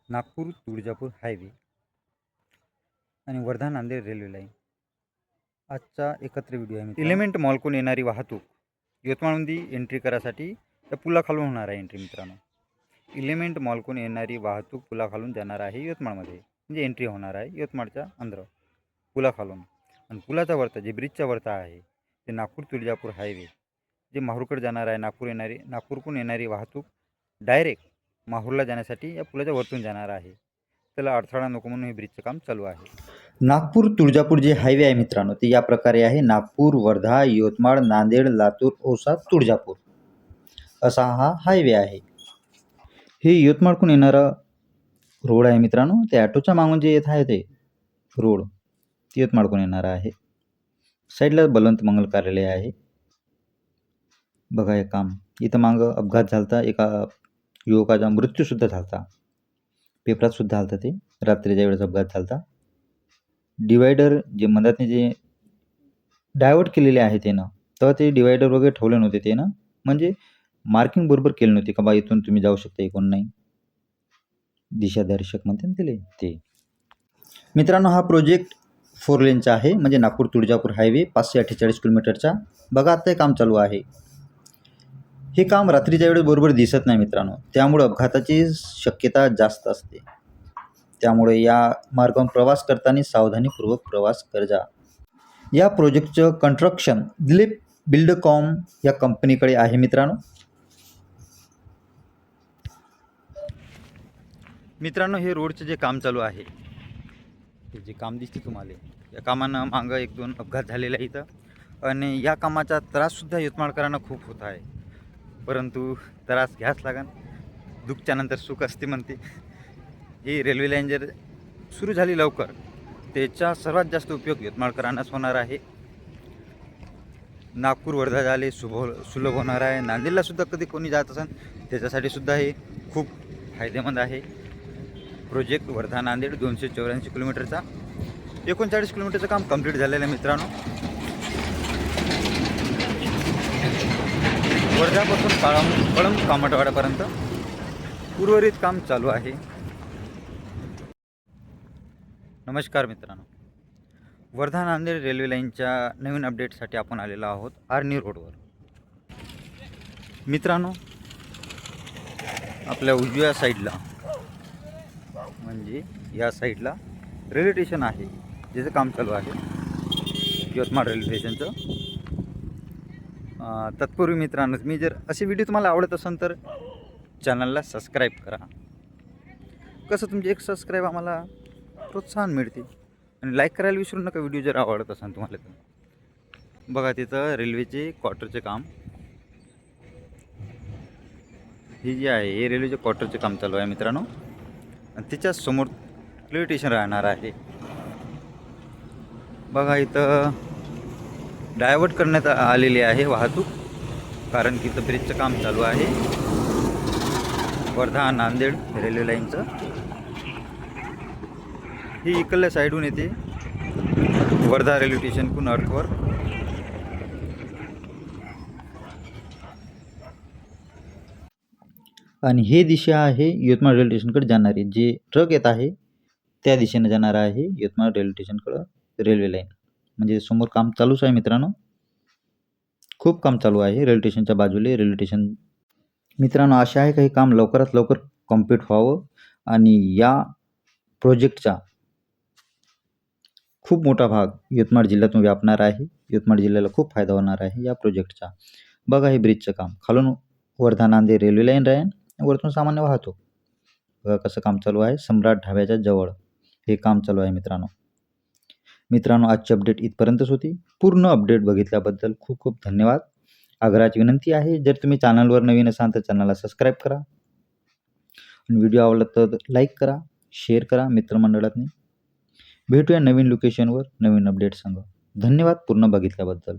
Nagpur Tuljapur highway आणि Wardha Nanded railway line आजचा एकत्र व्हिडिओ आहे. एलिमेंट मॉलकडून येणारी वाहतूक यवतमाळमध्ये एंट्री करायसाठी या पुलाखालून होणार आहे एंट्री मित्रांनो. एलिमेंट मॉलकडून येणारी वाहतूक पुलाखालून जाणार आहे यवतमाळमध्ये, म्हणजे एंट्री होणार आहे यवतमाळच्या अंदर पुलाखालून. आणि पुलाचा वरता जे ब्रिजच्या वरता आहे ते नागपूर तुळजापूर हायवे जे माहूरकडे जाणार आहे. नागपूरकडून येणारी वाहतूक डायरेक्ट माहूरला जाण्यासाठी या पुलाच्या वरतून जाणार आहे. त्याला अडथळा नको म्हणून हे ब्रिजचं काम चालू आहे. नागपूर तुळजापूर जे हायवे आहे मित्रांनो ते या प्रकारे आहे. नागपूर, वर्धा, यवतमाळ, नांदेड, लातूर, औसा, तुळजापूर असा हा हायवे आहे. हे यवतमाळकडून येणारा रोड आहे मित्रांनो. ते ॲटोच्या मागून जे येत आहे ते रोड यवतमाळकडून येणारा आहे. साईडला बलवंत मंगल कार्यालय आहे. बघा हे काम. इथं मागं अपघात झालता, एका युवकाचा मृत्यूसुद्धा झालता. पेपरात सुद्धा आलता ते रात्रीच्या वेळेस अपघात झालता. डिवायडर जे मधातने जे डायव्हर्ट केलेले आहे त्यानं, तेव्हा ते डिवायडर वगैरे ठेवले नव्हते त्यानं, म्हणजे मार्किंग बरोबर केली नव्हती का बा इथून तुम्ही जाऊ शकता इकडून नाही. दिशादर्शक म्हणते ना त्याला ते. मित्रांनो हा प्रोजेक्ट 4 लेनचा आहे, म्हणजे नागपूर तुळजापूर हायवे 548 किलोमीटरचा. बघा आता हे काम चालू आहे. हे काम रात्रीच्या वेळेस बरोबर दिसत नाही मित्रांनो, त्यामुळे अपघाताची शक्यता जास्त असते. त्यामुळे या मार्गावरून प्रवास करताना सावधानीपूर्वक प्रवास करजा. या प्रोजेक्टचं कन्स्ट्रक्शन दिलीप बिल्डकॉम या कंपनीकडे आहे मित्रांनो. हे रोडचं जे काम चालू आहे, हे जे काम दिसते तुम्हाला, या कामानं मागं 1-2 अपघात झालेले आहे इथं. आणि या कामाचा त्राससुद्धा यवतमाळकरांना खूप होत आहे. परंतु त्रास घ्याच लागेल, दुःखच्यानंतर सुख असते म्हणते. ही रेल्वे लाईन जर सुरू झाली लवकर, त्याचा सर्वात जास्त उपयोग यवतमाळकरांनाच होणार आहे. नागपूर वर्धा झाले सुलभ होणार आहे. नांदेडला सुद्धा कधी कोणी जात असेल त्याच्यासाठी सुद्धा हे खूप फायदेमंद आहे. प्रोजेक्ट वर्धा नांदेड 284 किलोमीटरचा 39 किलोमीटरचं काम कंप्लीट झालेलं आहे मित्रांनो. वर्ध्यापासून कळंब कामठवाड्यापर्यंत उर्वरित काम चालू आहे. नमस्कार मित्रांनो, वर्धा नांदेड रेल्वे लाईनच्या नवीन अपडेटसाठी आपण आलेलो आहोत आर्नी रोडवर. मित्रांनो, आपल्या उजव्या साईडला म्हणजे या साईडला रेल्वे स्टेशन आहे, ज्याचं काम चालू आहे यवतमाळ रेल्वे स्टेशनचं. तत्पूर्वी मित्रांनो, मी जर असे व्हिडिओ तुम्हाला आवडत असेल तर चॅनलला सबस्क्राईब करा. कसं तुमचे एक सबस्क्राईब आम्हाला प्रोत्साहन मिळते. आणि लाईक करायला विसरू नका व्हिडिओ जर आवडत असेल तुम्हाला तर. बघा तिथं रेल्वेचे क्वार्टरचे काम, हे जे आहे हे रेल्वेचे क्वार्टरचे काम चालू आहे मित्रांनो. आणि त्याच्याच समोर रेल्वे स्टेशन राहणार आहे. बघा इथं डायव्हर्ट करण्यात आलेली आहे वाहतूक, कारण की इथं ब्रिजचं काम चालू आहे वर्धा नांदेड रेल्वे लाईनचं. ही इकडल्या साईडहून येते वर्धा रेल्वे स्टेशनकडून अर्थवर. आणि हे दिशा आहे यवतमाळ रेल्वे स्टेशनकडे जाणारी. जे ट्रक येत आहे त्या दिशेने जाणार आहे यवतमाळ रेल्वे स्टेशनकडं रेल्वे लाईन. म्हणजे समोर काम चालूच आहे मित्रांनो, खूप काम चालू आहे रेल्वे स्टेशनच्या बाजूला. रेल्वे स्टेशन मित्रांनो, आशा आहे काही काम लवकरात लवकर कम्प्लीट व्हावं. आणि या प्रोजेक्टचा खूप मोठा भाग यवतमाळ जिल्ह्यातून व्यापणार आहे. यवतमाळ जिल्ह्याला खूप फायदा होणार आहे या प्रोजेक्टचा. बघा हे ब्रिजचं काम, खालून वर्धा नांदेड रेल्वे लाईन राहील, वरतून सामान्य वाहतूक. बघा कसं काम चालू आहे. सम्राट ढाब्याच्या जवळ हे काम चालू आहे मित्रांनो, आजची अपडेट इथपर्यंतच होती. पूर्ण अपडेट बघितल्याबद्दल खूप खूप धन्यवाद. आग्रहाची विनंती आहे, जर तुम्ही चॅनलवर नवीन असाल तर चॅनलला सबस्क्राईब करा. आणि व्हिडिओ आवडला तर लाईक करा, शेअर करा मित्रमंडळातनी. भेटूया नवीन लोकेशनवर नवीन अपडेट संग. धन्यवाद पूर्ण बघितल्याबद्दल.